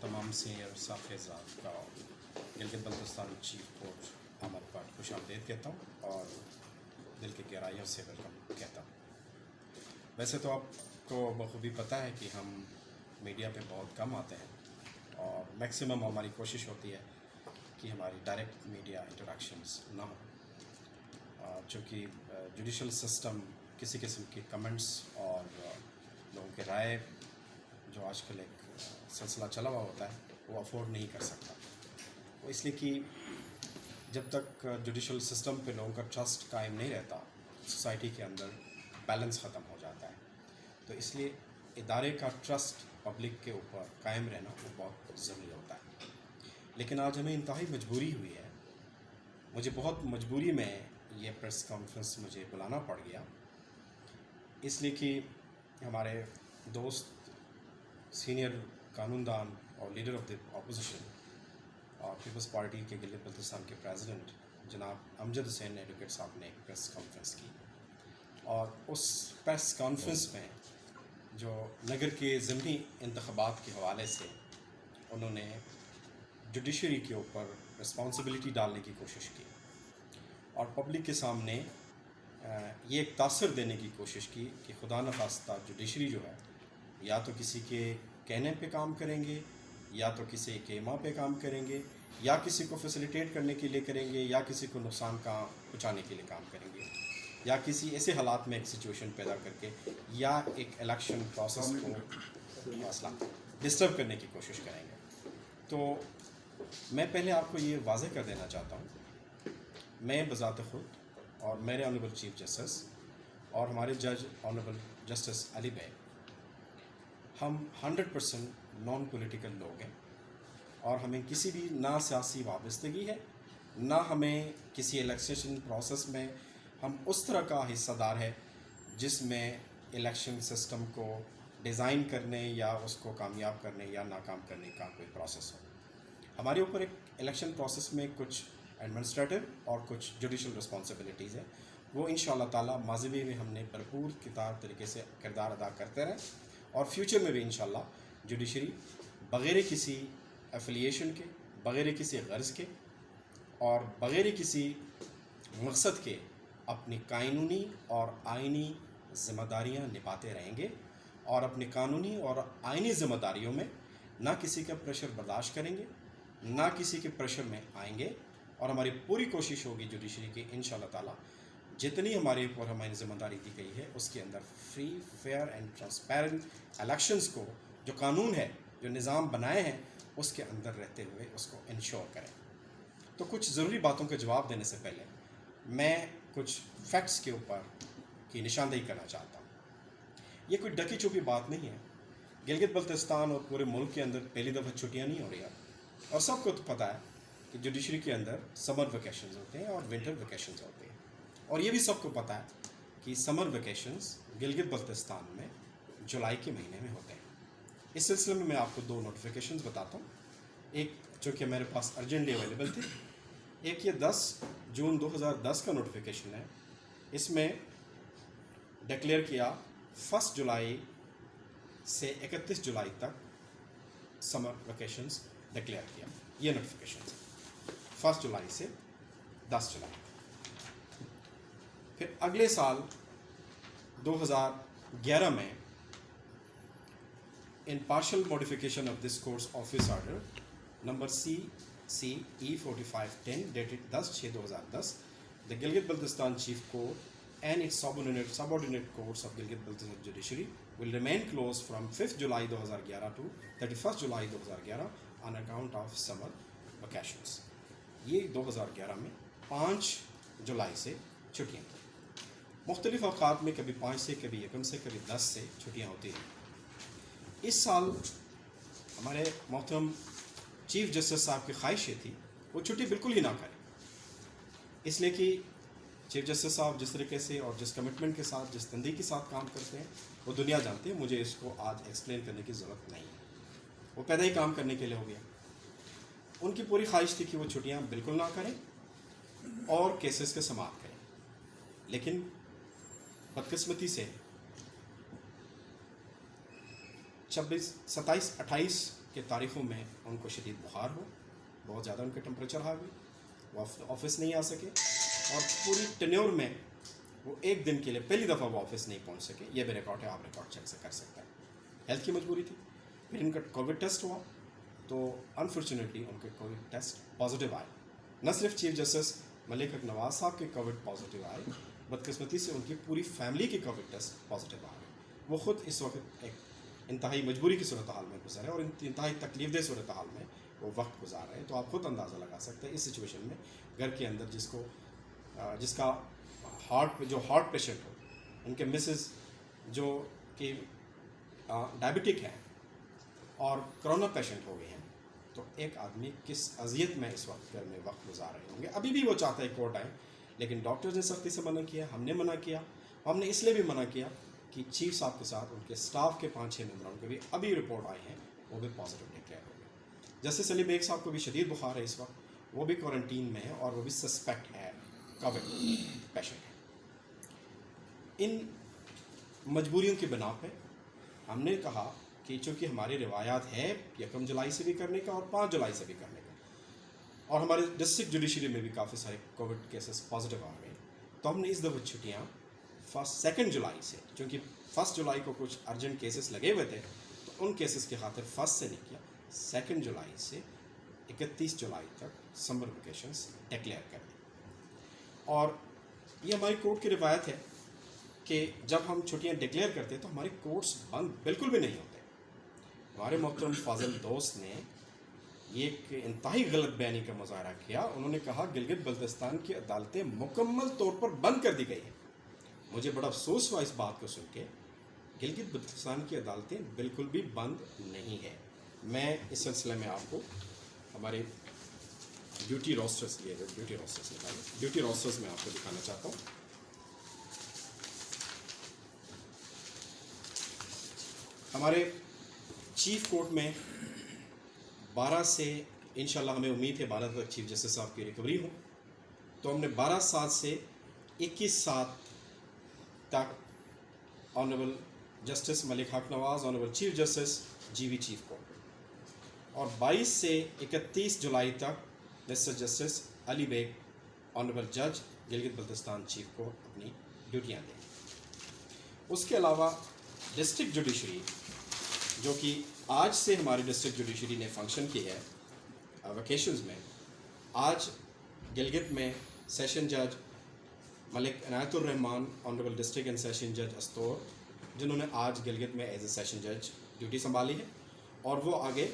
तमाम सीनियर साफ़ेज़ात का Gilgit Baltistan chief court Ahmad पर खुश आमदीद कहता हूँ और दिल की गहराइयों से वेलकम कहता हूँ। वैसे तो आपको बखूबी पता है कि हम मीडिया पे बहुत कम आते हैं और मैक्सिमम हमारी कोशिश होती है कि हमारी डायरेक्ट मीडिया इंटरेक्शंस ना हो, चूँकि जुडिशल सिस्टम किसी किस्म के कमेंट्स और लोगों की राय जो आजकल एक सिलसिला चला हुआ होता है वो अफोर्ड नहीं कर सकता। वो इसलिए कि जब तक जुडिशल सिस्टम पे लोगों का ट्रस्ट कायम नहीं रहता, सोसाइटी के अंदर बैलेंस ख़त्म हो जाता है। तो इसलिए इदारे का ट्रस्ट पब्लिक के ऊपर कायम रहना वो बहुत ज़रूरी होता है। लेकिन आज हमें इंतहाई मजबूरी हुई है, मुझे बहुत मजबूरी में ये प्रेस कॉन्फ्रेंस मुझे बुलाना पड़ गया, इसलिए कि हमारे दोस्त सीनियर कानूनदान और लीडर ऑफ द अपोजिशन और पीपल्स पार्टी के गिलगित बल्तिस्तान के प्रेसिडेंट जनाब अमजद हुसैन एडवोकेट साहब ने एक प्रेस कॉन्फ्रेंस की और उस प्रेस कॉन्फ्रेंस में जो नगर के ज़िमनी इंतख़ाबात के हवाले से उन्होंने जुडिशरी के ऊपर रिस्पॉन्सिबिलिटी डालने की कोशिश की और पब्लिक के सामने ये एक तासर देने की कोशिश की कि खुदा न खास्ता जुडिशरी जो है या तो किसी के कहने पे काम करेंगे या तो किसी के इमा पे काम करेंगे या किसी को फैसिलिटेट करने के लिए करेंगे या किसी को नुकसान का पहुँचाने के लिए काम करेंगे या किसी ऐसे हालात में एक सिचुएशन पैदा करके या एक इलेक्शन प्रोसेस को मसला डिस्टर्ब करने की कोशिश करेंगे। तो मैं पहले आपको ये वाज़ेह कर देना चाहता हूँ, मैं बज़ात खुद और मेरे ऑनरेबल चीफ जस्टिस और हमारे जज ऑनरेबल जस्टिस अली भाई, हम 100% नॉन पॉलिटिकल लोग हैं और हमें किसी भी ना सियासी वाबस्तगी है ना हमें किसी इलेक्शन प्रोसेस में हम उस तरह का हिस्सेदार है जिसमें इलेक्शन सिस्टम को डिज़ाइन करने या उसको कामयाब करने या नाकाम करने का कोई प्रोसेस हो। हमारे ऊपर एक इलेक्शन प्रोसेस में कुछ एडमिनिस्ट्रेटिव और कुछ जुडिशल रिस्पॉन्सिबिलिटीज़ हैं, वो इंशाअल्लाह ताला माज़ी में हमने भरपूर किताब तरीके से किरदार अदा करते रहें और फ्यूचर में भी इंशाअल्लाह जुडिशरी बग़ैर किसी एफिलिएशन के, बग़ैर किसी गर्ज़ के और बग़ैर किसी मकसद के अपनी कानूनी और आइनी ज़िम्मेदारियाँ निभाते रहेंगे और अपनी कानूनी और आइनी ज़िम्मेदारियों में ना किसी का प्रेशर बर्दाश्त करेंगे ना किसी के प्रेशर में आएंगे और हमारी पूरी कोशिश होगी जुडिशरी की इंशाअल्लाह ताला जितनी हमारे ऊपर हमारी ज़िम्मेदारी दी गई है उसके अंदर free, fair and transparent elections को जो कानून है, जो निज़ाम बनाए हैं, उसके अंदर रहते हुए उसको इंश्योर करें। तो कुछ ज़रूरी बातों के जवाब देने से पहले मैं कुछ फैक्ट्स के ऊपर की निशानदेही करना चाहता हूँ। ये कोई ढकी छुपी बात नहीं है। गिलगित बल्तिस्तान और पूरे मुल्क के अंदर पहली दफ़ा छुट्टियाँ नहीं हो रही हैं और सबको तो पता है कि जुडिशरी के अंदर समर वेकेशंस होते हैं और विंटर वेकेशंस होते हैं और ये भी सबको पता है कि समर वेकेशंस गिलगित बल्तिस्तान में जुलाई के महीने में होते हैं। इस सिलसिले में मैं आपको दो नोटिफिकेशंस बताता हूँ, एक जो कि मेरे पास अर्जेंटली अवेलेबल थे, एक ये 10 जून 2010 का नोटिफिकेशन है। इसमें डिक्लेयर किया 1 जुलाई से 31 जुलाई तक समर वेकेशंस डिक्लेयर किया। ये नोटिफिकेशन 1 जुलाई से 10 जुलाई। फिर अगले साल 2011 में in partial modification of this course office order number CCE 4510 dated 10/6/2010 the Gilgit Baltistan Chief Court and its subordinate courts of Gilgit Baltistan Judiciary will remain closed from 5th July 2011 to 31st July 2011 on account of summer vacations। ये 2011 में 5 जुलाई से छुट्टियाँ मुख्तलिफ अवकात में कभी 5 से, कभी 1 से, कभी 10 से छुट्टियाँ होती हैं। इस साल हमारे मोहतरम चीफ जस्टिस साहब की ख्वाहिश ये थी वो छुट्टी बिल्कुल ही ना करें, इसलिए कि चीफ जस्टिस साहब जिस तरीके से और जिस कमिटमेंट के साथ, जिस तंदी के साथ काम करते हैं वो दुनिया जानती है, मुझे इसको आज एक्सप्लेन करने की ज़रूरत नहीं है। वो पैदा ही काम करने के लिए हो गया। उनकी पूरी ख्वाहिश थी कि वो छुट्टियाँ बिल्कुल ना करें और केसेस के समाप्त करें, लेकिन बदकिस्मती से 27, 28 کہ تاریخوں میں ان کو شدید بخار ہو, بہت زیادہ ان کا ٹمپریچر ہائی ہوئی, وہ آفس نہیں آ سکے, اور پوری ٹینیور میں وہ ایک دن کے لیے پہلی دفعہ وہ آفس نہیں پہنچ سکے. یہ بھی ریکارڈ ہے, آپ ریکارڈ چیک سے کر سکتے ہیں. ہیلتھ کی مجبوری تھی. پھر ان کا کووڈ ٹیسٹ ہوا تو انفارچونیٹلی ان کے کووڈ ٹیسٹ پازیٹیو آئے. نہ صرف چیف جسٹس ملک حق نواز صاحب کے کووڈ پازیٹیو آئے, بدقسمتی سے ان کی پوری فیملی کے کووڈ ٹیسٹ پازیٹیو آ گئے. وہ خود اس وقت ایک انتہائی مجبوری کی صورتحال میں گزرے اور انتہائی تکلیف دہ صورتحال میں وہ وقت گزار رہے ہیں. تو آپ خود اندازہ لگا سکتے ہیں اس سچویشن میں گھر کے اندر جس کا ہارٹ پیشنٹ ہو, ان کے مسز جو کہ ڈائبٹک ہیں اور کرونا پیشنٹ ہو گئے ہیں, تو ایک آدمی کس اذیت میں اس وقت گھر میں وقت گزار رہے ہوں گے. ابھی بھی وہ چاہتا ہے کورٹ آئے, لیکن ڈاکٹرز نے سختی سے منع کیا, ہم نے منع کیا. ہم نے اس لیے بھی منع کیا کہ چیف صاحب کے ساتھ ان کے اسٹاف کے 5-6 ممبران کے بھی ابھی رپورٹ آئے ہیں, وہ بھی پازیٹیو ڈکلیئر ہو گئے. جسٹس علی بیگ صاحب کو بھی شدید بخار ہے اس وقت, وہ بھی کوارنٹین میں ہے اور وہ بھی سسپیکٹ ہے کووڈ پیشنٹ ہے. ان مجبوریوں کی بنا پہ ہم نے کہا کہ چونکہ ہماری روایات ہے 1 جولائی سے بھی کرنے کا اور 5 جولائی سے بھی کرنے کا, اور ہمارے ڈسٹرکٹ جوڈیشری میں بھی کافی سارے کووڈ کیسز پازیٹیو آ گئے, تو ہم نے اس دفعہ چھٹیاں 2 جولائی سے, چونکہ 1 جولائی کو کچھ ارجنٹ کیسز لگے ہوئے تھے تو ان کیسز کی خاطر 1 سے نہیں کیا, 2 جولائی سے 31 جولائی تک سمر ویکیشنز ڈکلیئر کر دی. اور یہ ہماری کورٹ کی روایت ہے کہ جب ہم چھٹیاں ڈکلیئر کرتے تو ہمارے کورٹس بند بالکل بھی نہیں ہوتے. ہمارے محترم فاضل دوست نے یہ ایک انتہائی غلط بیانی کا مظاہرہ کیا. انہوں نے کہا گلگت بلتستان کی عدالتیں مکمل طور پر بند کر دی گئی ہیں. مجھے بڑا افسوس ہوا اس بات کو سن کے. گلگت بلتستان کی عدالتیں بالکل بھی بند نہیں ہیں. میں اس سلسلے میں آپ کو ہمارے ڈیوٹی روسٹرز میں آپ کو دکھانا چاہتا ہوں. ہمارے چیف کورٹ میں 12 سے انشاءاللہ ہمیں امید ہے 12 تک چیف جسٹس صاحب کی ریکوری ہو, تو ہم نے 12/7 سے 21/7 تک آنریبل جسٹس ملک حق نواز, آنریبل چیف جسٹس جی وی چیف کورٹ, اور 22 سے 31 جولائی تک مسٹر جسٹس علی بیگ آنریبل جج گلگت بلتستان چیف کورٹ اپنی ڈیوٹیاں دیں. اس کے علاوہ ڈسٹرکٹ جوڈیشری جو کہ آج سے ہماری ڈسٹرکٹ جوڈیشری نے فنکشن کی ہے ویکیشنز میں, آج گلگت میں سیشن جج ملک عنایت الرحمان آنریبل ڈسٹرکٹ اینڈ سیشن جج استور, جنہوں نے آج گلگت میں ایز اے سیشن جج ڈیوٹی سنبھالی ہے, اور وہ آگے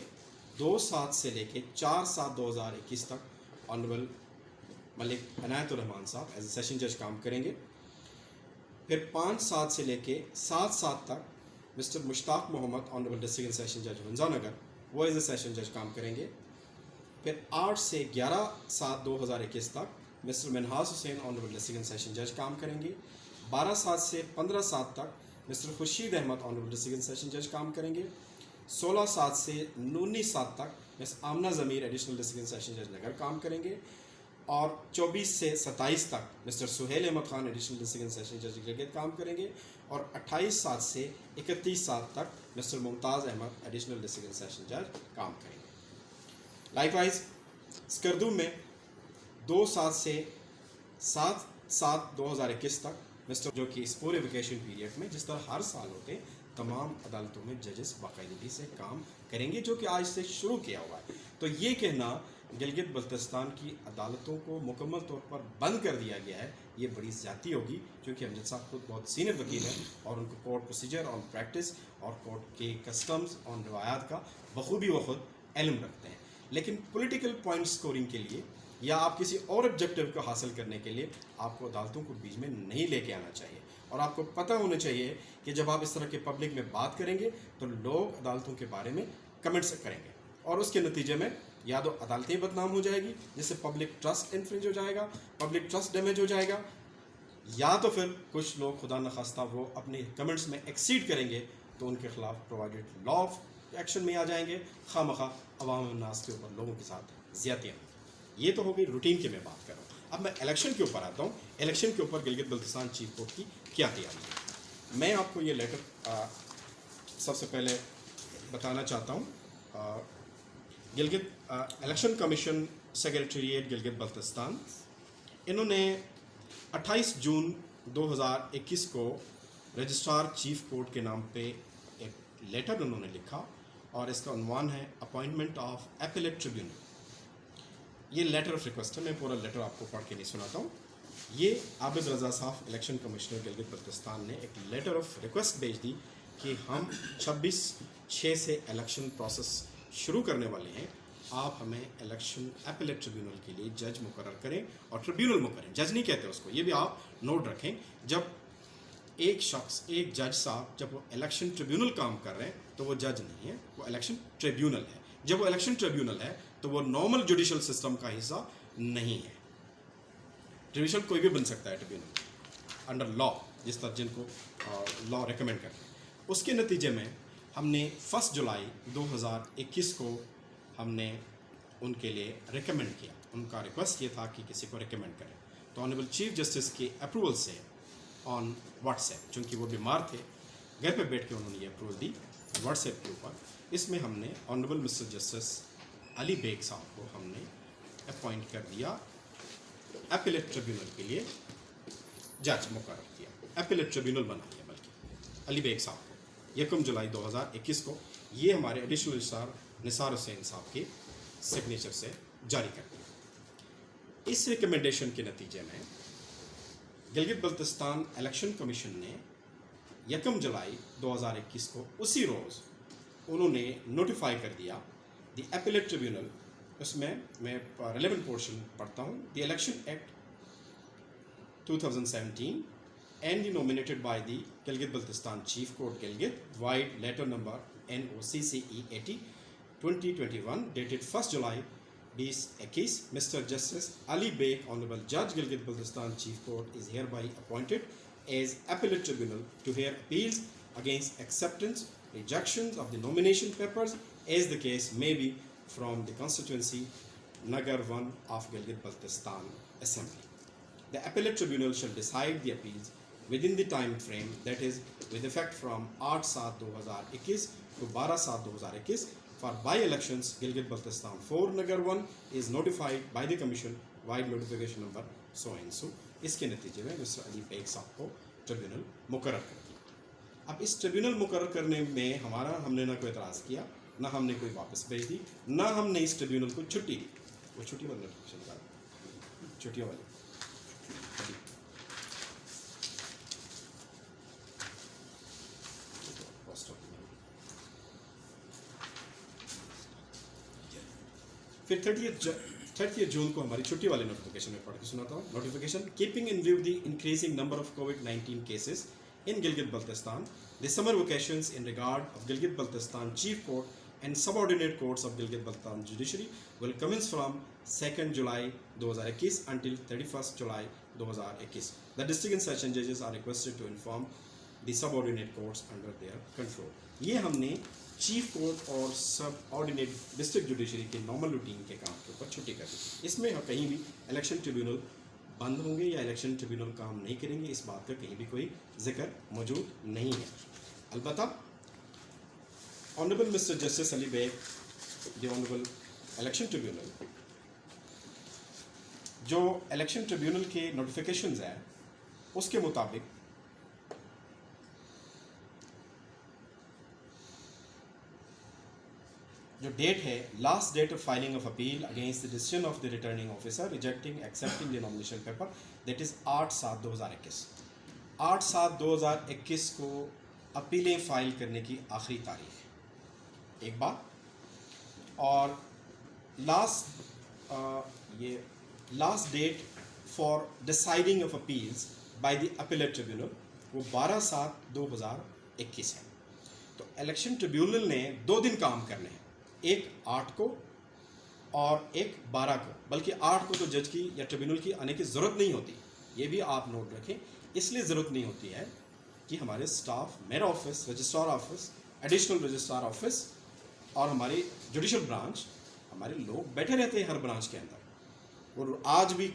2/7 سے لے کے 4/7/2021 تک آنریبل ملک عنایت الرحمان صاحب ایز اے سیشن جج کام کریں گے. پھر 5/7 سے لے کے 7/7 تک mister Mushtaq Muhammad honourable district and session جج ہنزا نگر, وہ ایز اے سیشن جج کام کریں گے. پھر 8 سے 11/7/2021 تک mister Minhas Hussain honourable district and session جج کام کریں گے. 12/7 سے 15/7 تک mister Khurshid Ahmed honourable district and session جج کام کریں گے. 16/7 سے 19/7 تک مس آمنہ ضمیر ایڈیشنل ڈسٹرکٹ اینڈ سیشن جج نگر کام کریں گے. اور 24 سے 27 تک mister Sohail Ahmed Khan additional district and session جج گلگت کام کریں گے. اور 28/7 سے 31/7 تک mister Mumtaz Ahmed additional district and session جج کام کریں گے. لائک وائز اسکردو میں 2/7 سے 7/7/2021 تک مسٹر, جو کہ اس پورے ویکیشن پیریڈ میں جس طرح ہر سال ہوتے ہیں تمام عدالتوں میں ججز باقاعدگی سے کام کریں گے, جو کہ آج سے شروع کیا ہوا ہے. تو یہ کہنا گلگت بلتستان کی عدالتوں کو مکمل طور پر بند کر دیا گیا ہے, یہ بڑی زیادتی ہوگی, کیونکہ امجد صاحب خود بہت سینئر وکیل ہیں اور ان کو کورٹ پروسیجر آن پریکٹس اور کورٹ کے کسٹمز آن روایات کا بخوبی خود علم رکھتے ہیں. لیکن پولیٹیکل پوائنٹ سکورنگ کے لیے یا آپ کسی اور آبجیکٹو کو حاصل کرنے کے لیے آپ کو عدالتوں کو بیچ میں نہیں لے کے آنا چاہیے, اور آپ کو پتہ ہونا چاہیے کہ جب آپ اس طرح کے پبلک میں بات کریں گے تو لوگ عدالتوں کے بارے میں کمنٹس کریں گے, اور اس کے نتیجے میں یا تو عدالتیں بدنام ہو جائے گی جس سے پبلک ٹرسٹ انفرنج ہو جائے گا, پبلک ٹرسٹ ڈیمیج ہو جائے گا, یا تو پھر کچھ لوگ خدا نخواستہ وہ اپنے کمنٹس میں ایکسیڈ کریں گے تو ان کے خلاف پرووائڈڈ لا آف ایکشن میں آ جائیں گے, خواہ مخواہ عوام الناس کے اوپر لوگوں کے ساتھ زیادتیاں. یہ تو ہو گئی روٹین کی میں بات کر رہا ہوں. اب میں الیکشن کے اوپر آتا ہوں. الیکشن کے اوپر گلگت بلتستان چیف کورٹ کی کیا تیاری ہے. میں آپ کو یہ لیٹر سب سے پہلے بتانا چاہتا ہوں. Gilgit election commission secretariat Gilgit Baltistan, इन्होंने 28 जून 2021 को रजिस्ट्रार चीफ कोर्ट के नाम पे एक लेटर उन्होंने लिखा और इसका उन्वान है अपॉइंटमेंट ऑफ एपेलेट ट्रिब्यूनल। ये लेटर ऑफ रिक्वेस्ट है, मैं पूरा लेटर आपको पढ़ के नहीं सुनाता हूँ। ये आबिद रज़ा साहब इलेक्शन कमिश्नर गिलगित बल्तिस्तान ने एक लेटर ऑफ रिक्वेस्ट भेज दी कि हम 26/6 से इलेक्शन प्रोसेस शुरू करने वाले हैं, आप हमें इलेक्शन एपेलेट ट्रिब्यूनल के लिए जज मुकर्रर करें और ट्रिब्यूनल मुकर्रर, जज नहीं कहते उसको, ये भी आप नोट रखें। जब एक शख्स, एक जज साहब, जब वो इलेक्शन ट्रिब्यूनल काम कर रहे हैं तो वो जज नहीं है, वो इलेक्शन ट्रिब्यूनल है। जब वो इलेक्शन ट्रिब्यूनल है तो वो नॉर्मल जुडिशल सिस्टम का हिस्सा नहीं है। ट्रिब्यूनल कोई भी बन सकता है ट्रिब्यूनल अंडर लॉ, जिस तरह जिनको लॉ रिकमेंड करते हैं। उसके नतीजे में हमने 1 जुलाई 2021 को हमने उनके लिए रिकमेंड किया, उनका रिक्वेस्ट ये था कि किसी को रिकमेंड करें। तो ऑनरेबल चीफ जस्टिस के अप्रूवल से ऑन व्हाट्सएप, चूँकि वो बीमार थे, घर पे बैठ के उन्होंने ये अप्रूवल दी व्हाट्सएप के ऊपर। इसमें हमने honourable mister justice Ali Baig sahab को हमने अपॉइंट कर दिया, एपेलेट ट्रिब्यूनल के लिए जज मुकर्रर किया, एपेलेट ट्रिब्यूनल बना दिया बल्कि अली बेग साहब को 1 जुलाई 2021 को। ये हमारे एडिशनल रजिस्ट्रार निसार हुसैन साहब के सिग्नेचर से जारी कर दिया। इस रिकमेंडेशन के नतीजे में गिलगित बल्तिस्तान इलेक्शन कमीशन ने 1 जुलाई 2021 को उसी रोज़ उन्होंने नोटिफाई कर दिया द एपेलेट ट्रिब्यूनल। उसमें मैं रेलेवेंट पोर्शन पढ़ता हूँ। The election act 2017 and nominated by the Gilgit Baltistan Chief Court Gilgit, wide letter number NOCCE 80 2021 dated 1 July 2021, Mr. Justice Ali Beg, Honorable Judge Gilgit Baltistan Chief Court, is hereby appointed as appellate tribunal to hear appeals against acceptance, rejections of the nomination papers as the case may be from the constituency Nagar 1 of Gilgit Baltistan Assembly. The appellate tribunal shall decide the appeals within the time frame that is with effect from 8/7/2021 to 12/7/2021 for by-elections. Gilgit Baltistan 4 Nagar 1 is notified by the commission wide notification number so and so. इसके नतीजे में mister Ali Baig sahab को tribunal मुकर्रर कर दिया। अब इस tribunal मुकर्रर करने में हमने ना कोई एतराज़ किया, ना हमने कोई वापस भेज दी, ना हमने इस ट्रिब्यूनल को छुट्टी दी। वो छुट्टी वाला नोटिफिकेशन था, छुट्टियों वाली। फिर 30 जून को हमारी छुट्टी वाले नोटिफिकेशन में पढ़ के सुनाता हूँ। Notification keeping in view the increasing number of COVID-19 cases in Gilgit Baltistan, the summer vacations in regard of Gilgit Baltistan Chief Court and subordinate courts of Gilgit Baltistan Judiciary will commence from 2 July 2021 until 31 July 2021. The district and session judges are requested to inform the subordinate courts under their control. ये हमने chief court और सब ordinate district judiciary के normal routine के काम के ऊपर छुट्टी कर दी। इसमें कहीं भी इलेक्शन ट्रिब्यूनल बंद होंगे या इलेक्शन ट्रिब्यूनल काम नहीं करेंगे, इस बात का कहीं भी कोई जिक्र मौजूद नहीं है। अलबत्ता honourable mister justice Ali Baig, the honourable election tribunal, जो इलेक्शन ट्रिब्यूनल के नोटिफिकेशंस हैं उसके मुताबिक जो डेट है, last date of filing of appeal against the decision of the returning officer rejecting accepting the nomination paper, that is 8/7/2021। 8/7/2021 को अपीलें file करने की आखिरी तारीख है, एक बात। और last date for deciding of appeals by the appellate tribunal वो 12/7/2021 है। तो इलेक्शन ट्रिब्यूनल ने 2 दिन काम करने हैं, एक 8 को और एक 12 को, बल्कि 8 को तो जज की या ट्रिब्यूनल की आने की ज़रूरत नहीं होती, ये भी आप नोट रखें। इसलिए ज़रूरत नहीं होती है कि हमारे स्टाफ, मेरा office, registrar office, additional registrar office और हमारी जुडिशल ब्रांच, हमारे लोग बैठे रहते हैं हर ब्रांच के अंदर। और आज भी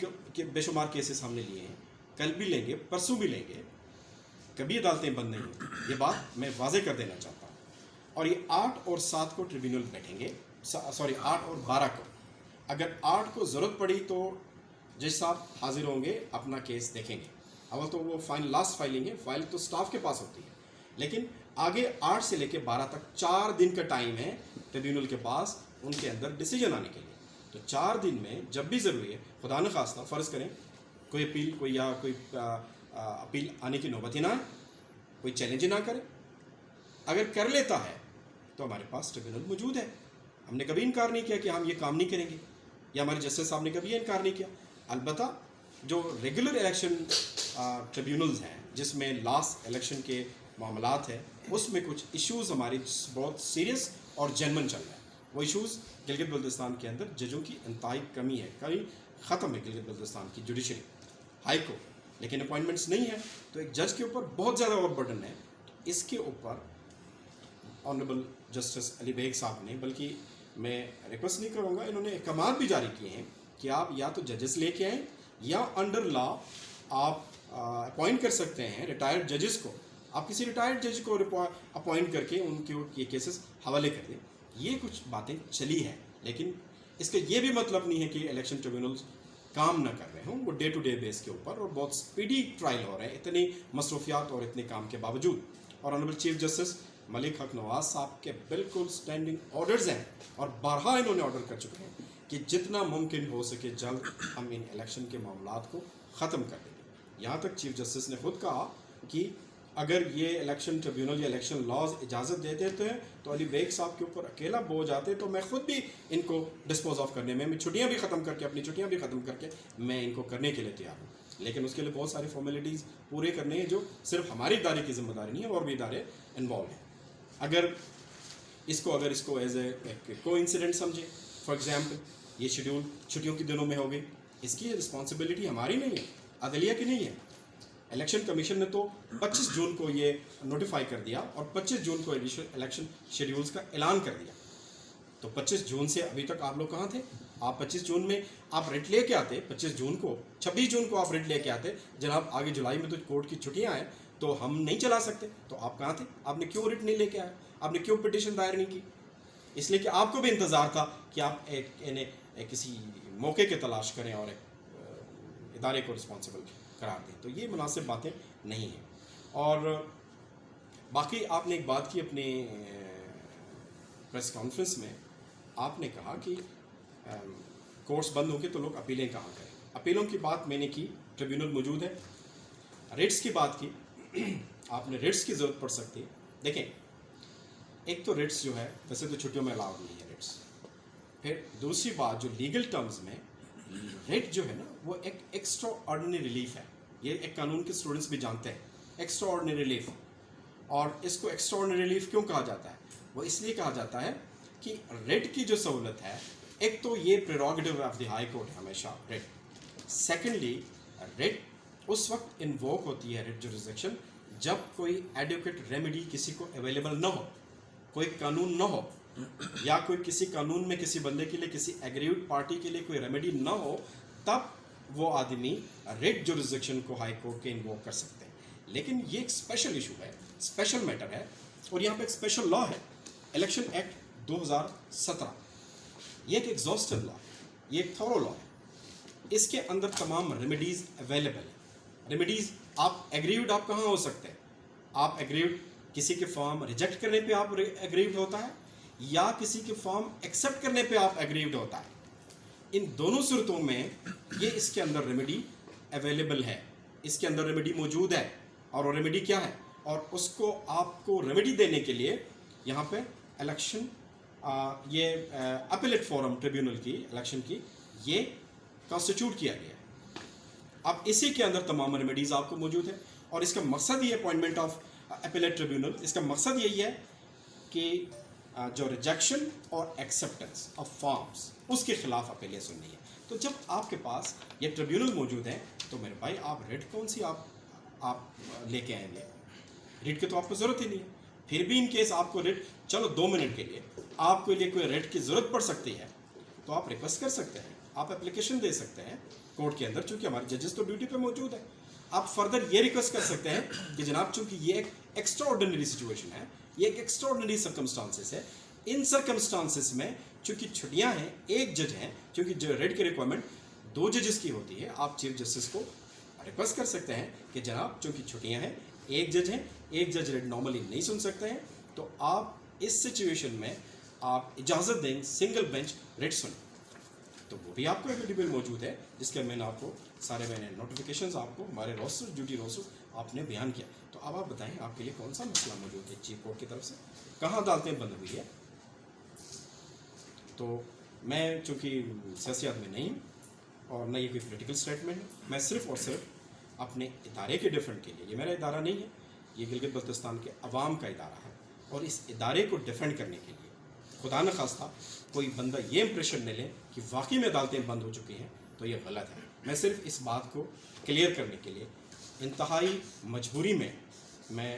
बेशुमार केसेस हमने लिए हैं, कल भी लेंगे, परसों भी लेंगे, कभी अदालतें बंद नहीं होती। ये बात मैं वाजे कर देना चाहता हूँ। और ये 8 और 7 को ट्रिब्यूनल बैठेंगे, सॉरी 8 और 12 को, अगर 8 को ज़रूरत पड़ी तो जज साहब हाजिर होंगे, अपना केस देखेंगे। अवल तो वो फाइल लास्ट फाइलिंग है, फाइल तो स्टाफ के पास होती है, लेकिन आगे 8 से लेकर 12 तक 4 दिन का टाइम है ट्रिब्यूनल के पास उनके अंदर डिसीजन आने के लिए। तो 4 दिन में जब भी ज़रूरी है, खुदा न खास्ता फ़र्ज़ करें कोई अपील कोई या कोई अपील आने की नौबत ही ना है, कोई चैलेंज ही ना करे, अगर कर लेता है तो हमारे पास ट्रिब्यूनल मौजूद है। हमने कभी इनकार नहीं किया कि हम ये काम नहीं करेंगे, या हमारे जस्टिस साहब ने कभी इनकार नहीं किया। अलबत्ता जो रेगुलर इलेक्शन ट्रिब्यूनल्स हैं जिसमें लास्ट इलेक्शन के मामलात हैं, उसमें कुछ इश्यूज़ हमारी बहुत सीरियस और जेन्युइन चल रहा है। वो इश्यूज़ गिलगित बल्तिस्तान के अंदर जजों की इंतहाई कमी है, कहीं ख़त्म है गिलगित बल्तिस्तान की जुडिशरी हाई कोर्ट, लेकिन अपॉइंटमेंट्स नहीं है, तो एक जज के ऊपर बहुत ज़्यादा और बर्डन है। तो इसके ऊपर ऑनरेबल जस्टिस अली बेग साहब ने, बल्कि मैं रिक्वेस्ट नहीं करूँगा, इन्होंने अहकामात भी जारी किए हैं कि आप या तो जजेस लेके आएँ या अंडर लॉ आप अपॉइंट कर सकते हैं रिटायर्ड जजेस को। आप किसी रिटायर्ड जज को अपॉइंट करके उनके ये केसेस हवाले कर दें। ये कुछ बातें चली हैं, लेकिन इसका ये भी मतलब नहीं है कि इलेक्शन ट्रिब्यूनल्स काम ना कर रहे हों। वो डे टू डे बेस के ऊपर और बहुत स्पीडी ट्रायल हो रहे हैं, इतनी मसरूफियात और इतने काम के बावजूद। और ऑनरेबल चीफ जस्टिस मलिक हक नवाज साहब के बिल्कुल स्टैंडिंग ऑर्डर्स हैं, और बारहा इन्होंने ऑर्डर कर चुके हैं कि जितना मुमकिन हो सके जल्द हम इन इलेक्शन के मामलात को ख़त्म कर देंगे। यहाँ तक चीफ जस्टिस ने खुद कहा कि अगर ये इलेक्शन ट्रिब्यूनल या इलेक्शन लॉज इजाज़त दे देते हैं तो अली बेग साहब के ऊपर अकेला बोझ आते, तो मैं खुद भी इनको डिस्पोज ऑफ करने में, मैं छुट्टियाँ भी ख़त्म करके, अपनी छुट्टियाँ भी ख़त्म करके मैं इनको करने के लिए तैयार हूँ। लेकिन उसके लिए बहुत सारी फॉर्मेलिटीज़ पूरे करने हैं जो सिर्फ हमारी इदारे की जिम्मेदारी नहीं है, और भी इदारे इन्वॉल्व हैं। अगर इसको एज ए को इंसिडेंट समझे, फॉर एग्जाम्पल ये शेड्यूल छुट्टियों के दिनों में हो गई, इसकी रिस्पॉन्सिबिलिटी हमारी नहीं है, अदलिया की नहीं है। इलेक्शन कमीशन ने तो 25 जून को ये नोटिफाई कर दिया और 25 जून को इलेक्शन शेड्यूल्स का ऐलान कर दिया। तो 25 जून से अभी तक आप लोग कहाँ थे? आप 25 जून में आप रिट लेके आते, 25 जून को 26 जून को आप रिट लेके आते, जनाब आगे जुलाई में तो कोर्ट की छुट्टियाँ हैं तो हम नहीं चला सकते, तो आप कहाँ थे? आपने क्यों रिट नहीं लेके आए? आपने क्यों पिटिशन दायर नहीं की? इसलिए कि आपको भी इंतज़ार था कि आप किसी मौके की तलाश करें और एक इदारे को रिस्पॉन्सिबल करार दें। तो ये मुनासिब बातें नहीं हैं। और बाकी आपने एक बात की अपने प्रेस कॉन्फ्रेंस में, आपने कहा कि कोर्ट्स बंद होंगे तो लोग अपीलें कहाँ करें। अपीलों की बात मैंने की, ट्रिब्यूनल मौजूद है। रेट्स की बात की, आपने रेट्स की ज़रूरत पड़ सकती है। देखें, एक तो रेट्स जो है वैसे तो छुट्टियों में अलाउड नहीं है रेट्स। फिर दूसरी बात, जो लीगल टर्म्स में रेट जो है ना, वो एक एक्स्ट्रा ऑर्डिनरी रिलीफ है। ये एक कानून के स्टूडेंट्स भी जानते हैं, एक्स्ट्रा ऑर्डिनरी रिलीफ। और इसको एक्स्ट्रा ऑर्डिनरी रिलीफ क्यों कहा जाता है? वो इसलिए कहा जाता है कि रेट की जो सहूलत है, एक तो ये prerogative of the high court है हमेशा रेट। सेकेंडली, रेट उस वक्त इन्वोक होती है, रेट जुरिसडिक्शन, जब कोई एडुकेट रेमेडी किसी को अवेलेबल न हो, कोई कानून न हो, या कोई किसी कानून में किसी बंदे के लिए, किसी एग्रीव्ड पार्टी के लिए कोई रेमेडी न हो, तब वो आदमी रेट जुरिसडिक्शन को हाई कोर्ट के इन्वोक कर सकते हैं। लेकिन ये एक स्पेशल इशू है, स्पेशल मैटर है, और यहाँ पे एक स्पेशल लॉ है, इलेक्शन एक्ट 2017। ये एक एग्जॉस्टिव लॉ है, ये एक थोरो लॉ है। इसके अंदर तमाम रेमेडीज़ अवेलेबल है। रेमेडीज़, आप एग्रीव्ड आप कहाँ हो सकते हैं? आप एग्रीव्ड किसी के फॉर्म रिजेक्ट करने पे आप एग्रीव्ड होता है, या किसी के फॉर्म एक्सेप्ट करने पे आप एग्रीव्ड होता है। इन दोनों सूरतों में ये इसके अंदर रेमेडी अवेलेबल है, इसके अंदर रेमेडी मौजूद है। और वो रेमेडी क्या है, और उसको आपको रेमेडी देने के लिए यहाँ पे इलेक्शन ये अपीलेट फोरम ट्रिब्यूनल की इलेक्शन की ये कॉन्स्टिट्यूट किया गया है। अब इसी के अंदर तमाम रेमेडीज़ आपको मौजूद है, और इसका मकसद ये अपॉइंटमेंट ऑफ अपीलेट ट्रिब्यूनल, इसका मकसद यही है कि जो रिजेक्शन और एक्सेप्टेंस ऑफ फॉर्म्स, उसके खिलाफ अपीलें सुननी है। तो जब आपके पास ये ट्रिब्यूनल मौजूद है, तो मेरे भाई आप रिट कौन सी आप लेके आएंगे? रिट की तो आपको ज़रूरत ही नहीं है। फिर भी इन केस आपको रिट, चलो 2 मिनट के लिए आपके लिए कोई रिट की ज़रूरत पड़ सकती है, तो आप रिक्वेस्ट कर सकते हैं, आप एप्लीकेशन दे सकते हैं कोर्ट के अंदर, चूँकि हमारे जजेस तो ड्यूटी पे मौजूद है। आप फर्दर ये रिक्वेस्ट कर सकते हैं कि जनाब, चूँकि ये एक एक्स्ट्रा ऑर्डिनरी सिचुएशन है, ये एक एक्स्ट्रा ऑर्डिनरी सर्कमस्टांसेस है, ان سرکمسٹانسز میں چونکہ چھٹیاں ہیں، ایک جج ہیں، چونکہ جو ریٹ کی ریکوائرمنٹ 2 ججز کی ہوتی ہے، آپ چیف جسٹس کو ریکویسٹ کر سکتے ہیں کہ جناب چونکہ چھٹیاں ہیں، ایک جج ہیں، ایک جج ریٹ نارملی نہیں سن سکتے ہیں، تو آپ اس سچویشن میں آپ اجازت دیں سنگل بینچ ریٹ سنیں. تو وہ بھی آپ کو اویلیبل موجود ہے، جس کے میں نے آپ کو سارے میں نے نوٹیفیکیشنز آپ کو ہمارے روسٹر ڈیوٹی روسٹر آپ نے بیان کیا. تو اب آپ بتائیں آپ کے لیے کون سا مسئلہ موجود ہے چیف کورٹ کی طرف سے، کہاں عدالتیں بند ہوئی ہے. تو میں چونکہ سیاسی آدمی نہیں ہوں اور نہ یہ کوئی پولیٹیکل اسٹیٹمنٹ ہے، میں صرف اور صرف اپنے ادارے کے ڈیفینڈ کے لیے، یہ میرا ادارہ نہیں ہے، یہ گلگت بلتستان کے عوام کا ادارہ ہے، اور اس ادارے کو ڈیفینڈ کرنے کے لیے خدا نخواستہ کوئی بندہ یہ امپریشن نہ لے کہ واقعی میں عدالتیں بند ہو چکی ہیں، تو یہ غلط ہے. میں صرف اس بات کو کلیئر کرنے کے لیے انتہائی مجبوری میں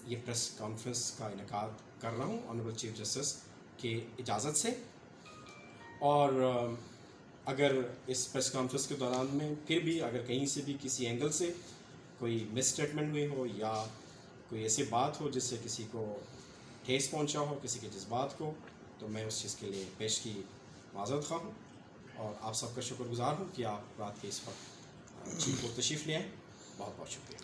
یہ پریس کانفرنس کا انعقاد کر رہا ہوں آنریبل چیف جسٹس کی اجازت سے. اور اگر اس پریس کانفرنس کے دوران میں پھر بھی اگر کہیں سے بھی کسی اینگل سے کوئی مس اسٹیٹمنٹ ہوئی ہو یا کوئی ایسی بات ہو جس سے کسی کو ٹھیس پہنچا ہو کسی کے جذبات کو، تو میں اس چیز کے لیے پیش کی معذرت خواہ ہوں، اور آپ سب کا شکر گزار ہوں کہ آپ رات کے اس وقت چیف کو تشریف لے آئیں. بہت بہت شکریہ.